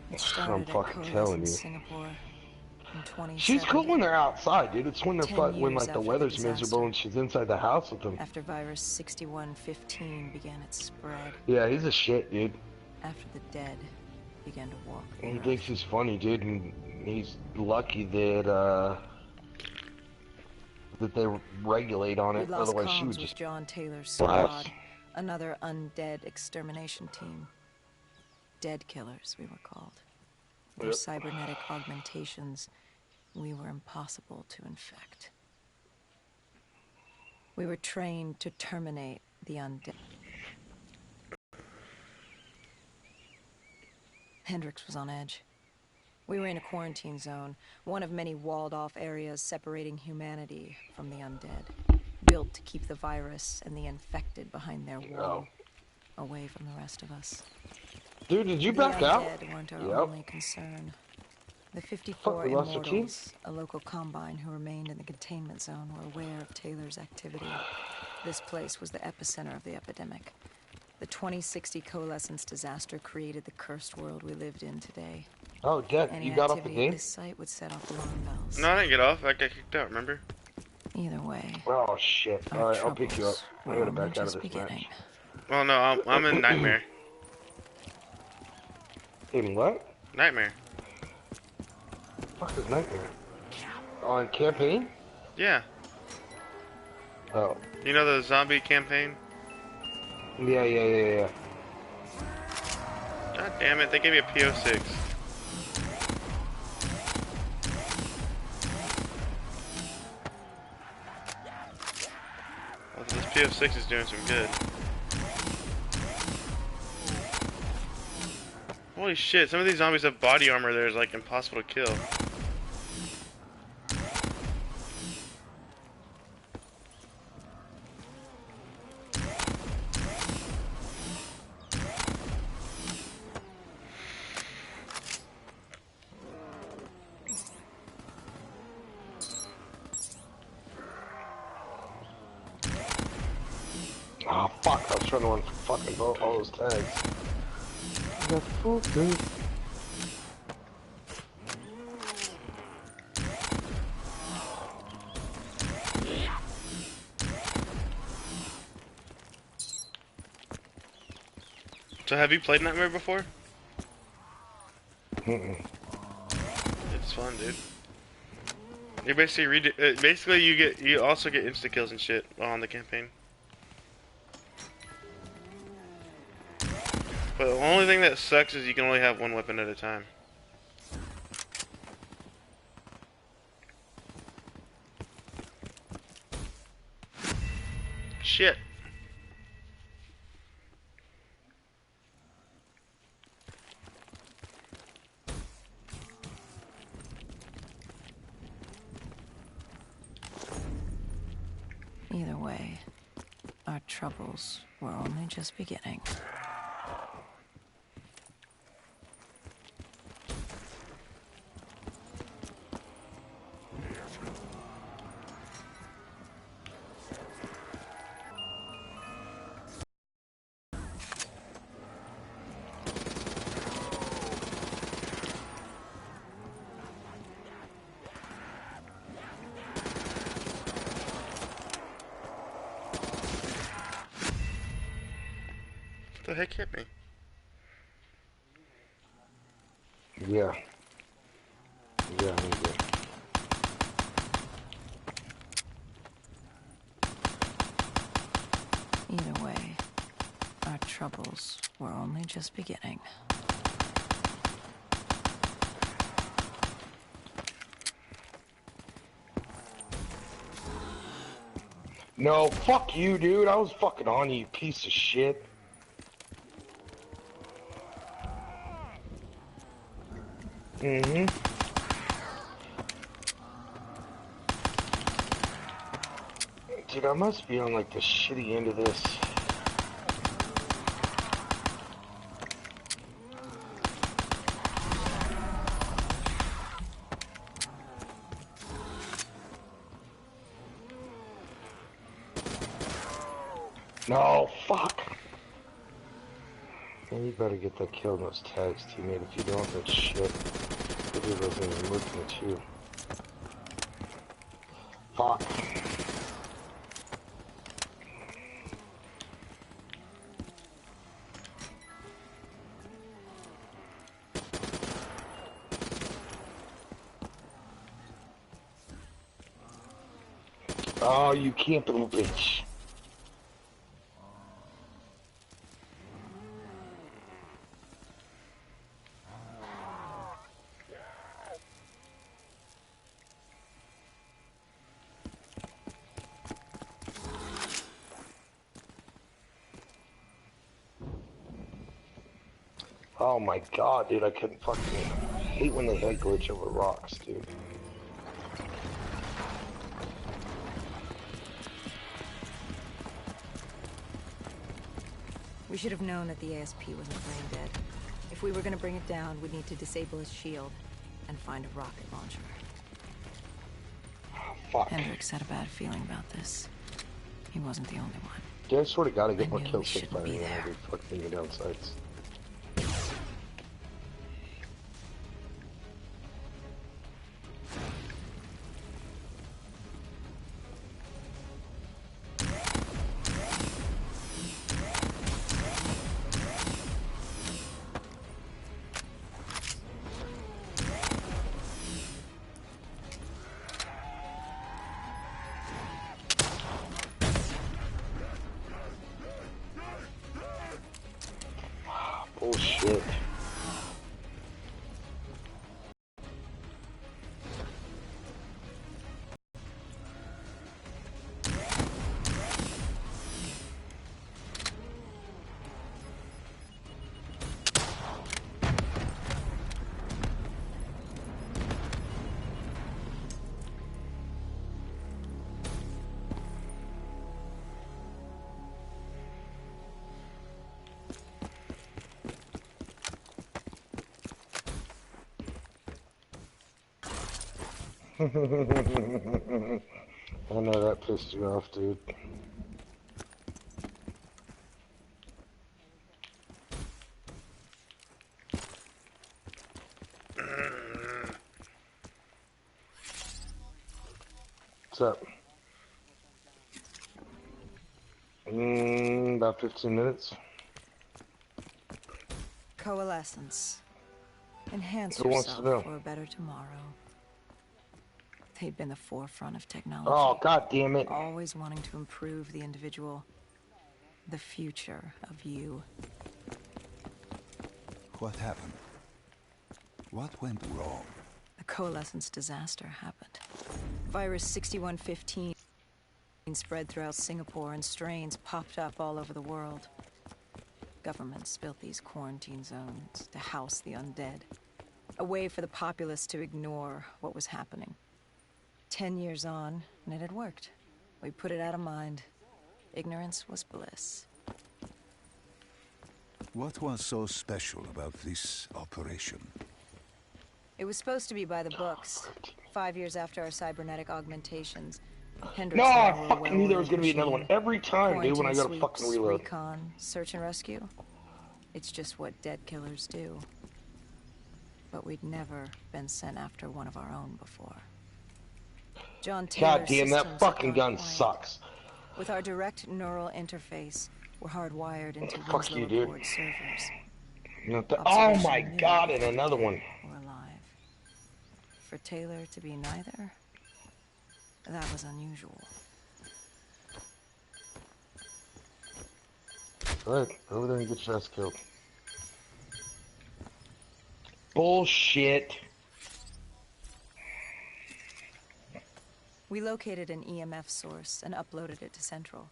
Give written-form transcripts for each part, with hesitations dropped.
It I'm started at fucking telling Coalescence you. Singapore in She's cool 2070, when they're outside, dude. It's when they're 10 when years like the after the weather's miserable disaster, and she's inside the house with them. after virus 6115 began its spread, Yeah, he's a shit, dude. after the dead began to walk the He thinks earth. he's funny, dude, and he's lucky that they regulate on We it. lost Otherwise, she would comms with just John Taylor's blast. squad, another undead extermination team. Dead killers, we were called. Their Yep. cybernetic augmentations, we were impossible to infect. We were trained to terminate the undead. Hendricks was on edge. We were in a quarantine zone, one of many walled-off areas separating humanity from the undead, built to keep the virus and the infected behind their Oh, wall, away from the rest of us. dude, did you The back out? undead weren't our Yep. only concern. The Fuck, 54 we lost our team. Immortals, a local combine who remained in the containment zone, were aware of Taylor's activity. This place was the epicenter of the epidemic. The 2060 Coalescence disaster created the cursed world we lived in today. Oh, Dead, Any you got off the activity at game? this site would set off alarm bells. No, I didn't get off. I got kicked out, remember? Either way, Oh shit! our All right, I'll pick you up. troubles I were gotta only back out of just this beginning. match. Oh no, I'm in Nightmare. In what? Nightmare. Fuck is Nightmare? On campaign? Yeah. Oh. You know the zombie campaign? Yeah. God damn it, they gave me a PO6. Well, this PO6 is doing some good. Holy shit, some of these zombies have body armor that is like impossible to kill. Oh fuck! I was trying to run fucking all those tags. The fool, dude. So have you played Nightmare before? Mm-mm. It's fun, dude. You basically basically you also get insta kills and shit on the campaign. But the only thing that sucks is you can only have one weapon at a time. Shit. Either way, our troubles were only just beginning. What the heck hit me? Yeah. Yeah, I need it. Either way, our troubles were only just beginning. No, fuck you, dude. I was fucking on you, piece of shit. Mm-hmm. Dude, I must be on like the shitty end of this. No, fuck. Man, you better get that kill on those tags, teammate. If you don't, that shit. Maybe it wasn't even looking at you. Fuck. Oh, you can't, little bitch. Oh my god, dude, I couldn't fucking... I hate when they head glitch over rocks, dude. We should have known that the ASP wasn't brain dead. If we were gonna bring it down, we'd need to disable his shield and find a rocket launcher. Fuck. Hendricks had a bad feeling about this. He wasn't the only one. Dude, I sort of gotta get I more knew kills we shouldn't fighting be than I there. do fucking the downsides. Bullshit. I know that pissed you off, dude. What's up? About 15 minutes. Coalescence. Enhance Who wants to yourself know? for a better tomorrow. They'd been the forefront of technology. Oh, god damn it. Always wanting to improve the individual. The future of you. What happened? What went wrong? The Coalescence disaster happened. Virus 6115 spread throughout Singapore and strains popped up all over the world. Governments built these quarantine zones to house the undead. A way for the populace to ignore what was happening. 10 years on, and it had worked. We put it out of mind. Ignorance was bliss. What was so special about this operation? It was supposed to be by the books. 5 years after our cybernetic augmentations, Hendricks No, and I were a fucking knew there was well-oiled gonna be another one machine. every time, dude, when I gotta Quarantine fucking sweeps, reload. recon, search and rescue. It's just what dead killers do. But we'd never been sent after one of our own before. John God Taylor's damn, that systems fucking are gun quiet. sucks. With our direct neural interface, we're hardwired into Fuck you, Winslow dude. Accord servers. Oh my Observation god, knew and another one. we're alive. For Taylor to be neither, that was unusual. Go ahead, over there and get your ass killed. Bullshit. We located an EMF source and uploaded it to Central.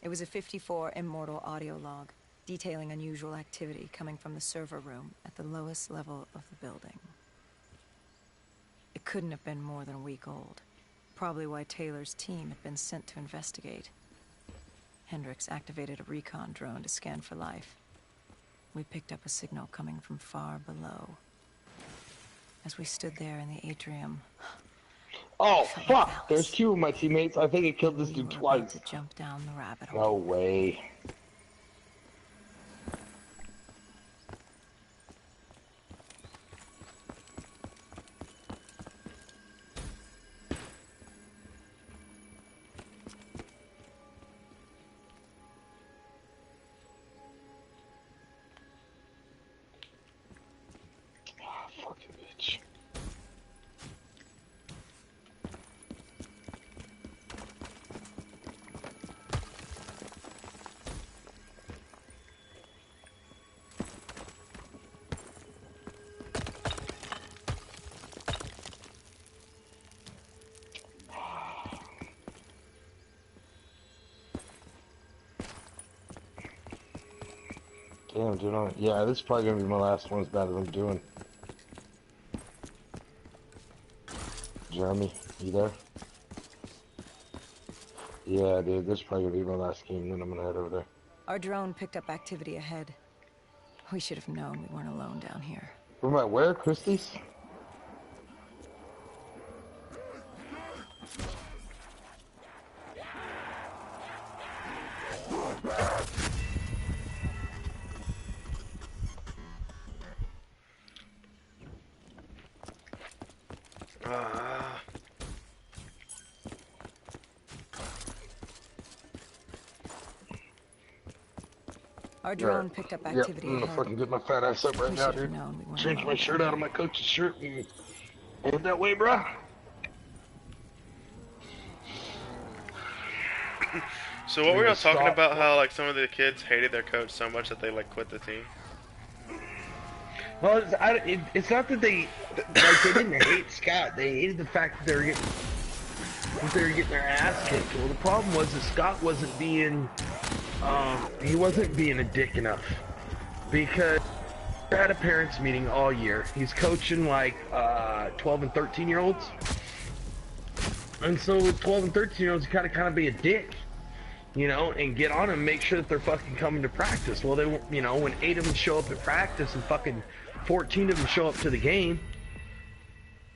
It was a 54 immortal audio log, detailing unusual activity coming from the server room at the lowest level of the building. It couldn't have been more than a week old. Probably why Taylor's team had been sent to investigate. Hendricks activated a recon drone to scan for life. We picked up a signal coming from far below. As we stood there in the atrium, Oh Felt like fuck, Alice. there's two of my teammates. I think I killed this we dude were about twice. to jump down the rabbit No hole. way. Damn, dude. Yeah, this is probably gonna be my last one as bad as I'm doing. Jeremy, you there? Yeah, dude, this is probably gonna be my last game, then I'm gonna head over there. Our drone picked up activity ahead. We should have known we weren't alone down here. We're at where? Christie's? Our drone picked up activity I'm gonna ahead. fucking get my fat ass up right We now, should have dude. known we weren't Change my alone shirt down out of here. my coach's shirt and head that way, bro. So what were Yeah, y'all talking stop. about? How like some of the kids hated their coach so much that they like quit the team. Well, it's not that they didn't hate Scott. They hated the fact that they were getting their ass kicked. Well, the problem was that Scott wasn't being a dick enough, because we had a parents meeting all year. He's coaching like 12 and 13 year olds, and so with 12 and 13 year olds, you kind of be a dick, you know, and get on them, make sure that they're fucking coming to practice. Well, they, you know, when 8 of them show up at practice and fucking 14 of them show up to the game,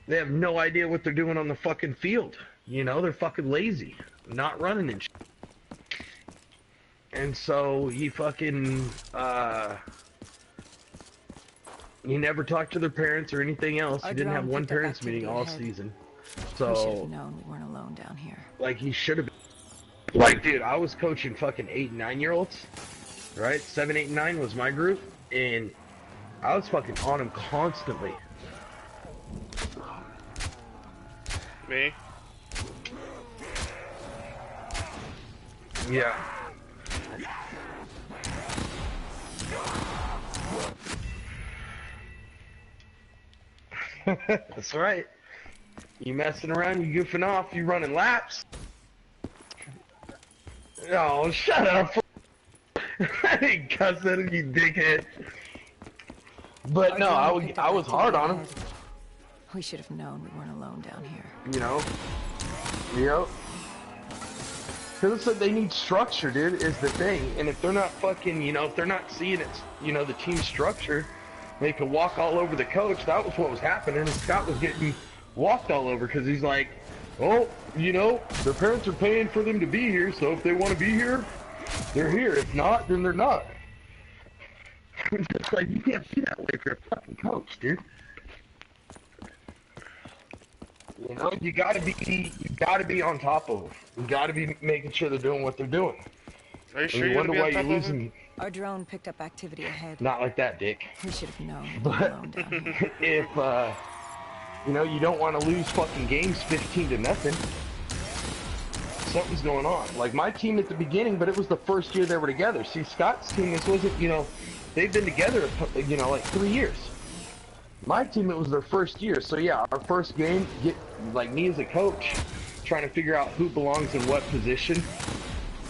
they have no idea what they're doing on the fucking field. You know, they're fucking lazy, not running and shit. And so he fucking, he never talked to their parents or anything else. Our He didn't have drone one picked up parents meeting all activity ahead. season. We should So, have known we weren't alone down here. like, he should have been. Like, dude, I was coaching fucking 8 and 9 year olds, right? 7, 8, and 9 was my group, and I was fucking on them constantly. Me? Yeah. That's right. You messing around, you goofing off, you running laps. Oh, shut up. I didn't cuss at him, you dickhead. But Our no, drone picked up I was hard on him, activity ahead. We should have known we weren't alone down here. you know. Yep. Because they need structure, dude, is the thing. And if they're not fucking, you know, if they're not seeing it, you know, the team structure, they could walk all over the coach. That was what was happening. And Scott was getting walked all over because he's like, oh, you know, their parents are paying for them to be here, so if they want to be here, they're here. If not, then they're not. It's just like, you can't be that way for a fucking coach, dude. You know, you gotta be on top of them. You gotta be making sure they're doing what they're doing. Are you And sure you you're wonder gonna why be on you're top of him? losing. Our drone picked up activity ahead. Not like that, Dick. We should have known we weren't alone down here. If you know, you don't want to lose fucking games 15-0. Something's going on. Like my team at the beginning, but it was the first year they were together. See, Scott's team, this wasn't, you know, they've been together, you know, like 3 years. My team, it was their first year. So yeah, our first game, like me as a coach, trying to figure out who belongs in what position,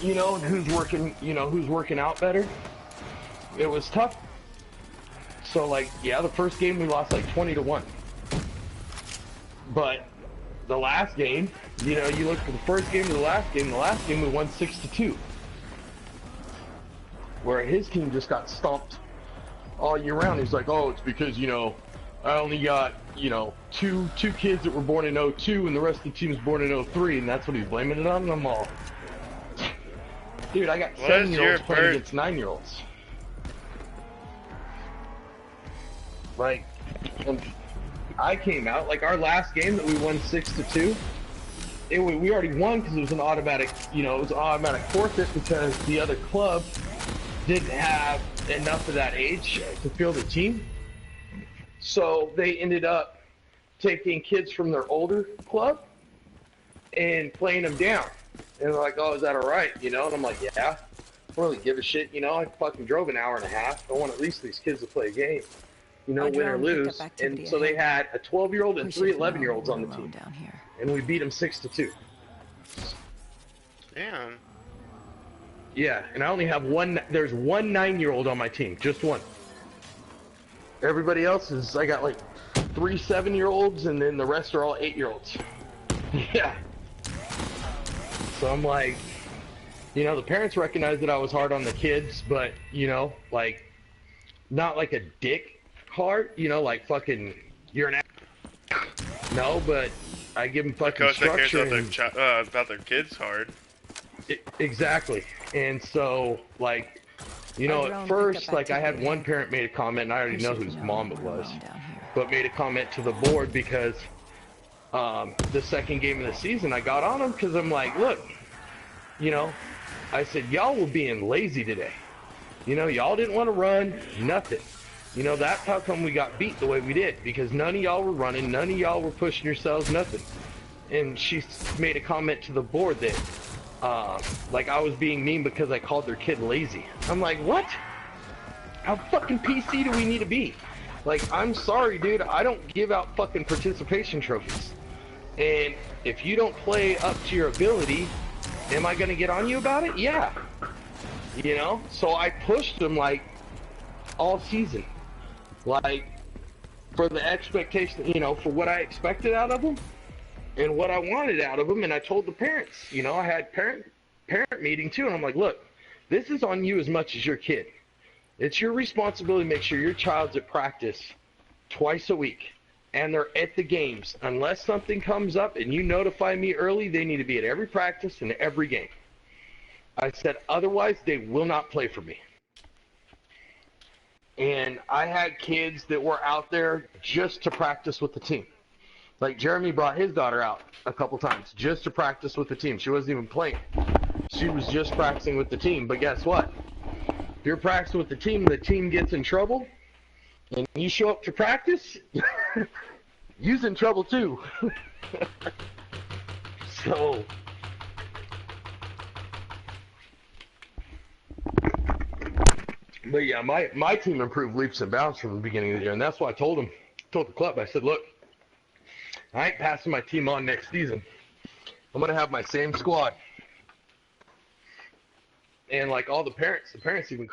you know, and who's working out better. It was tough. So like, yeah, the first game we lost like 20-1. But the last game, you know, you look at the first game to the last game we won 6-2. Where his team just got stomped all year round. He's like, oh, it's because, you know, I only got, you know, two kids that were born in 02 and the rest of the team is born in 03, and that's what he's blaming it on them all. Dude, I got 7-year-olds playing against 9-year-olds. Like, and I came out, like our last game that we won 6-2, we already won because it was an automatic, you know, it was an automatic forfeit because the other club didn't have enough of that age to field a team. So they ended up taking kids from their older club and playing them down. And they're like, oh, is that all right? You know, and I'm like, yeah, I don't really give a shit. You know, I fucking drove an hour and a half. I want at least these kids to play a game, you know, Our win or drone picked lose. up activity And so they ahead. had a 12-year-old and We 3 should have known 11-year-olds we on the were team. alone down here. And we beat them 6-2. Damn. Yeah, and I only have one. There's one 9-year-old on my team, just one. Everybody else is. I got like 3 7-year-olds, and then the rest are all 8-year-olds. Yeah. So I'm like, you know, the parents recognized that I was hard on the kids, but you know, like, not like a dick hard. You know, like fucking, you're an. No, but I give them fucking Coach that cares structure. about their kids hard. Exactly. And so, like, you know, at first, like, I had one parent made a comment, and I already know whose mom it was, but made a comment to the board because the second game of the season, I got on them because I'm like, look, you know, I said, y'all were being lazy today. You know, y'all didn't want to run, nothing. You know, that's how come we got beat the way we did, because none of y'all were running, none of y'all were pushing yourselves, nothing. And she made a comment to the board that, like I was being mean because I called their kid lazy. I'm like, what? How fucking PC do we need to be? Like, I'm sorry, dude, I don't give out fucking participation trophies. And if you don't play up to your ability, am I gonna get on you about it? Yeah. You know? So I pushed them, like, all season. Like, for the expectation, you know, for what I expected out of them and what I wanted out of them. And I told the parents, you know, I had parent meeting too. And I'm like, look, this is on you as much as your kid. It's your responsibility to make sure your child's at practice twice a week and they're at the games. Unless something comes up and you notify me early, they need to be at every practice and every game. I said, otherwise they will not play for me. And I had kids that were out there just to practice with the team. Like Jeremy brought his daughter out a couple times just to practice with the team. She wasn't even playing. She was just practicing with the team. But guess what? If you're practicing with the team gets in trouble, and you show up to practice, you're in trouble too. So... But yeah, my team improved leaps and bounds from the beginning of the year, and that's why I told the club, I said, look, I ain't passing my team on next season. I'm gonna have my same squad. And like all the parents even